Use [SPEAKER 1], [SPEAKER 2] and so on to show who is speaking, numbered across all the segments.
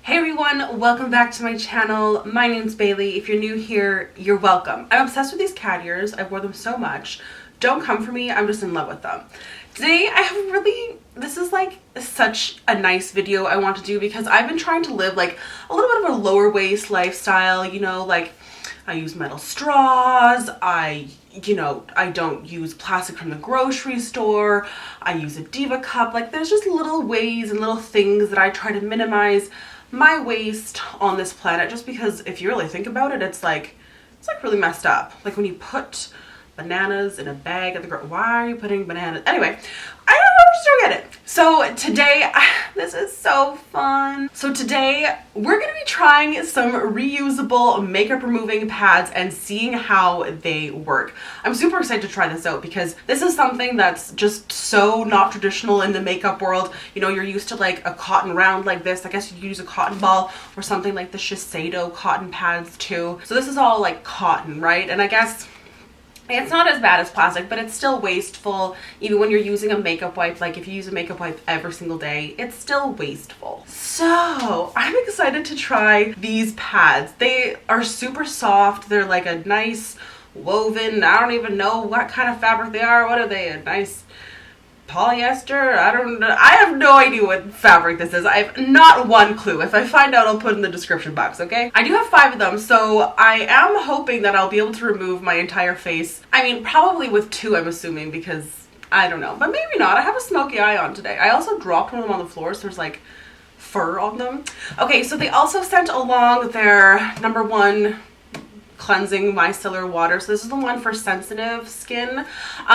[SPEAKER 1] Hey everyone, welcome back to my channel. My name's Bailey. If you're new here, you're welcome. I'm obsessed with these cat ears. I wore them so much. Don't come for me, I'm just in love with them. Today I have this is like such a nice video I want to do because I've been trying to live like a little bit of a lower waist lifestyle, you know, like I use metal straws, I don't use plastic from the grocery store, I use a Diva cup. Like there's just little ways and little things that I try to minimize my waste on this planet, just because if you really think about it, it's like really messed up. Like when you put bananas in a bag at the why are you putting bananas? Anyway, I don't know, just don't get it. So today, this is so fun. So today we're gonna be trying some reusable makeup removing pads and seeing how they work. I'm super excited to try this out because this is something that's just so not traditional in the makeup world. You know, you're used to like a cotton round like this. I guess you could use a cotton ball or something like the Shiseido cotton pads too. So this is all like cotton, right? And I guess it's not as bad as plastic, but it's still wasteful. Even when you're using a makeup wipe, like if you use a makeup wipe every single day, it's still wasteful. So I'm excited to try these pads. They are super soft. They're like a nice woven, I don't even know what kind of fabric they are. What are they? A nice polyester? I don't know. I have no idea what fabric this is. I have not one clue. If I find out, I'll put it in the description box, okay? I do have 5 of them, so I am hoping that I'll be able to remove my entire face. I mean, probably with 2, I'm assuming, because I don't know, but maybe not. I have a smoky eye on today. I also dropped one of them on the floor, so there's like fur on them. Okay, so they also sent along their #1 cleansing micellar water. So this is the one for sensitive skin.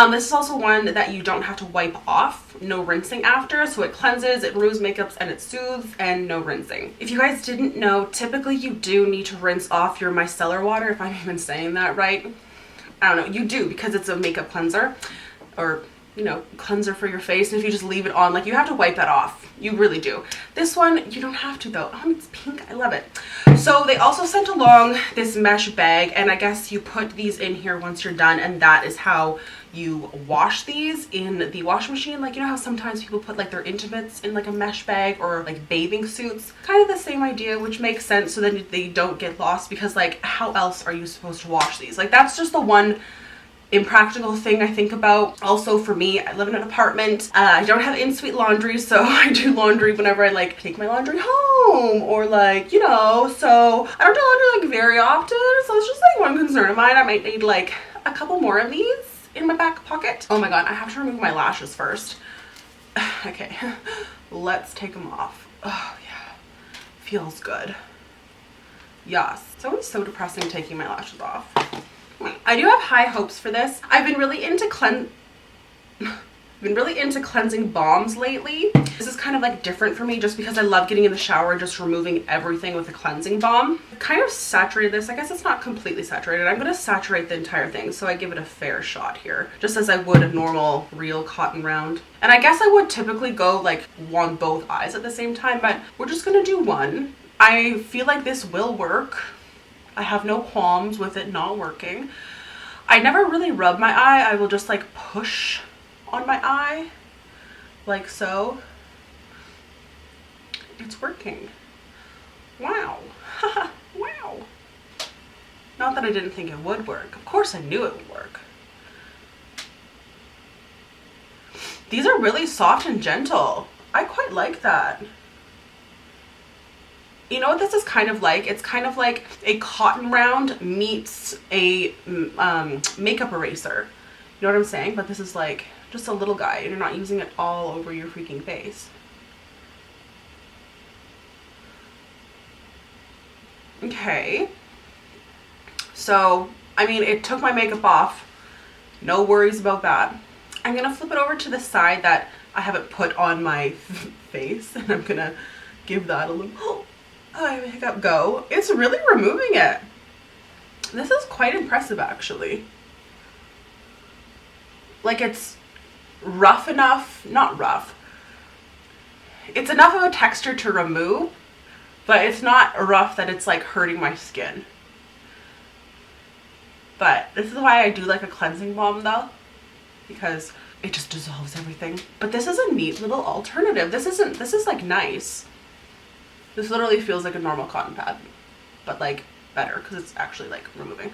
[SPEAKER 1] This is also one that you don't have to wipe off, no rinsing after. So it cleanses, it removes makeups, and it soothes, and no rinsing. If you guys didn't know, typically you do need to rinse off your micellar water, if I'm even saying that right. I don't know, you do, because it's a makeup cleanser, or you know, cleanser for your face. And if you just leave it on, like, you have to wipe that off. You really do. This one, you don't have to though. Oh, it's pink. I love it. So they also sent along this mesh bag, and I guess you put these in here once you're done, and that is how you wash these in the washing machine. Like, you know how sometimes people put like their intimates in like a mesh bag, or like bathing suits? Kind of the same idea, which makes sense, so then they don't get lost, because like how else are you supposed to wash these? Like that's just the one impractical thing I think about. Also for me, I live in an apartment. I don't have in-suite laundry, so I do laundry whenever I like take my laundry home, or like, you know, so I don't do laundry like very often. So it's just like one concern of mine. I might need like a couple more of these in my back pocket. Oh my god, I have to remove my lashes first. Okay, let's take them off. Oh yeah, feels good. Yes, it's always so depressing taking my lashes off. I do have high hopes for this. I've been really into cleansing balms lately. This is kind of like different for me, just because I love getting in the shower and just removing everything with a cleansing balm. Kind of saturated this. I guess it's not completely saturated. I'm going to saturate the entire thing, so I give it a fair shot here, just as I would a normal real cotton round. And I guess I would typically go like on both eyes at the same time, but we're just going to do one. I feel like this will work. I have no qualms with it not working. I never really rub my eye. I will just like push on my eye, like so. It's working. Wow. Wow. Not that I didn't think it would work. Of course I knew it would work. These are really soft and gentle. I quite like that. You know what this is kind of like? It's kind of like a cotton round meets a makeup eraser. You know what I'm saying? But this is like just a little guy, and you're not using it all over your freaking face. Okay. So, I mean, it took my makeup off. No worries about that. I'm gonna flip it over to the side that I haven't put on my face, and I'm gonna give that a little... Oh, makeup go. It's really removing it. This is quite impressive, actually. Like, it's rough enough, not rough. It's enough of a texture to remove, but it's not rough that it's like hurting my skin. But this is why I do like a cleansing balm though, because it just dissolves everything. But this is a neat little alternative. This is like nice. This literally feels like a normal cotton pad, but like better because it's actually like removing.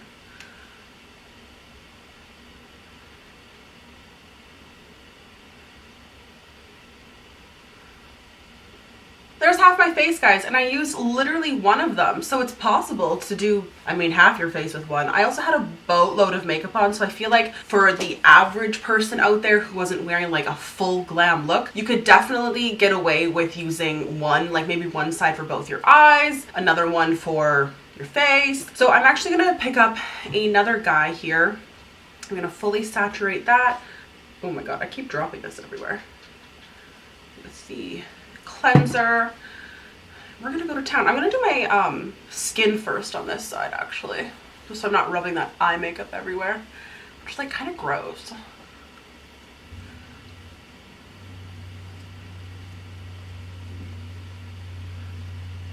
[SPEAKER 1] There's half my face, guys, and I used literally one of them, so it's possible to do, I mean, half your face with one. I also had a boatload of makeup on, so I feel like for the average person out there who wasn't wearing like a full glam look, you could definitely get away with using one, like maybe one side for both your eyes, another one for your face. So I'm actually gonna pick up another guy here. I'm gonna fully saturate that. Oh my god, I keep dropping this everywhere. Let's see. Cleanser. We're gonna go to town. I'm gonna do my skin first on this side, actually, just so I'm not rubbing that eye makeup everywhere, which is like kind of gross.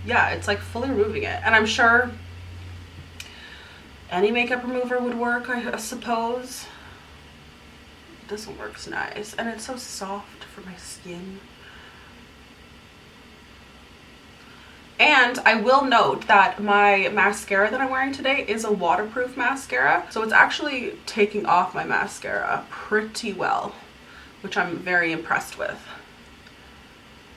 [SPEAKER 1] Yeah, it's like fully removing it, and I'm sure any makeup remover would work, I suppose. This one works nice, and it's so soft for my skin. And I will note that my mascara that I'm wearing today is a waterproof mascara, so it's actually taking off my mascara pretty well, which I'm very impressed with.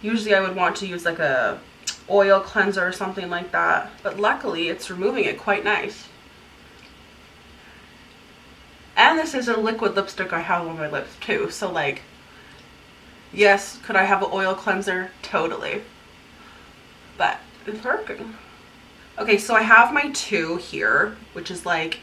[SPEAKER 1] Usually I would want to use like a oil cleanser or something like that, but luckily it's removing it quite nice. And this is a liquid lipstick I have on my lips too, so like, yes, could I have an oil cleanser? Totally. But it's working. Okay, so I have my two here, which is like,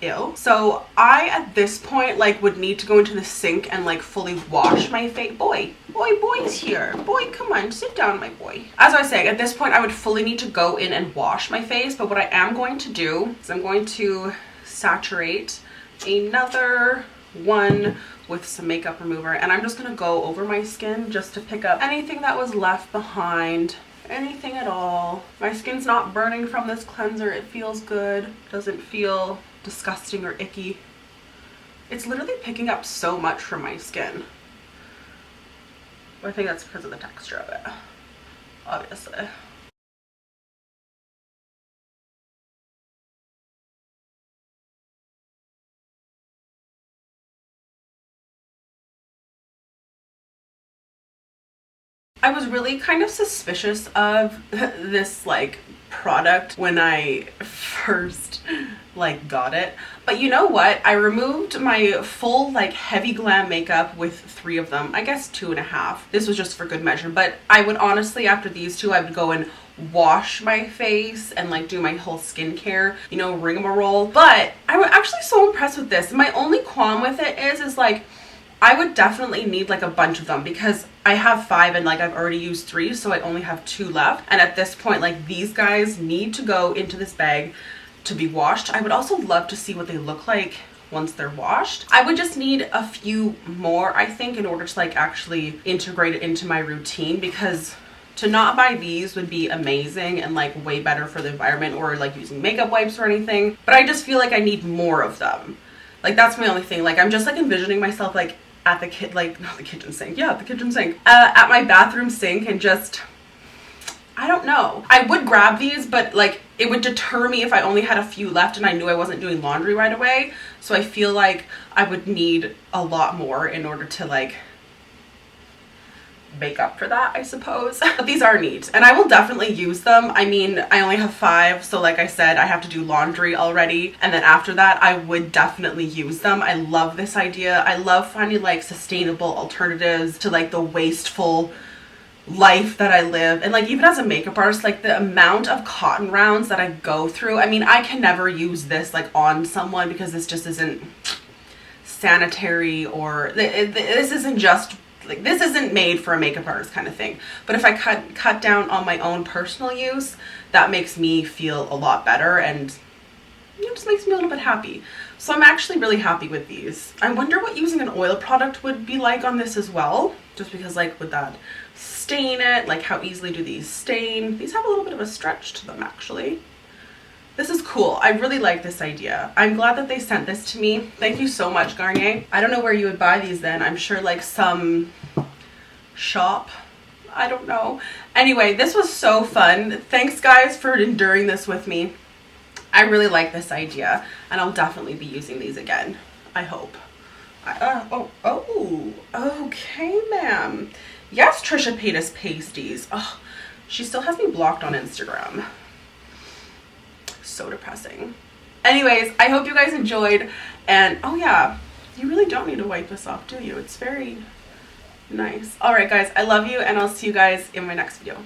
[SPEAKER 1] ew. So I, at this point, like would need to go into the sink and like fully wash my face. Boy's here. Boy, come on, sit down, my boy. As I was saying, at this point, I would fully need to go in and wash my face. But what I am going to do is I'm going to saturate another one with some makeup remover, and I'm just gonna go over my skin just to pick up anything that was left behind. Anything at all. My skin's not burning from this cleanser. It feels good. Doesn't feel disgusting or icky. It's literally picking up so much from my skin. I think that's because of the texture of it, obviously. I was really kind of suspicious of this like product when I first like got it, but you know what, I removed my full like heavy glam makeup with 3 of them, I guess 2.5. This was just for good measure, but I would honestly, after these 2, I would go and wash my face and like do my whole skincare, you know, rigmarole. But I'm actually so impressed with this. My only qualm with it is like I would definitely need like a bunch of them because I have 5 and like I've already used 3, so I only have 2 left. And at this point, like these guys need to go into this bag to be washed. I would also love to see what they look like once they're washed. I would just need a few more, I think, in order to like actually integrate it into my routine, because to not buy these would be amazing and like way better for the environment, or like using makeup wipes or anything. But I just feel like I need more of them. Like that's my only thing. Like I'm just like envisioning myself like at the not the kitchen sink, yeah, the kitchen sink, at my bathroom sink, and just, I don't know. I would grab these, but like it would deter me if I only had a few left and I knew I wasn't doing laundry right away. So I feel like I would need a lot more in order to like make up for that, I suppose. But these are neat and I will definitely use them. I mean, I only have 5, so like I said, I have to do laundry already, and then after that I would definitely use them. I love this idea. I love finding like sustainable alternatives to like the wasteful life that I live. And like even as a makeup artist, like the amount of cotton rounds that I go through, I mean, I can never use this like on someone because this just isn't sanitary, or this isn't just like, this isn't made for a makeup artist kind of thing. But if I cut down on my own personal use, that makes me feel a lot better, and it just makes me a little bit happy. So I'm actually really happy with these. I wonder what using an oil product would be like on this as well, just because like would that stain it? Like how easily do these stain? These have a little bit of a stretch to them actually. This is cool. I really like this idea. I'm glad that they sent this to me. Thank you so much, Garnier. I don't know where you would buy these then. I'm sure like some shop I don't know. Anyway, this was so fun. Thanks guys for enduring this with me. I really like this idea, and I'll definitely be using these again. I hope. Okay, ma'am. Yes, Trisha Paytas Pasties. Oh, she still has me blocked on Instagram. So depressing. Anyways, I hope you guys enjoyed, and oh yeah, you really don't need to wipe this off, do you? It's very nice. All right, guys, I love you, and I'll see you guys in my next video.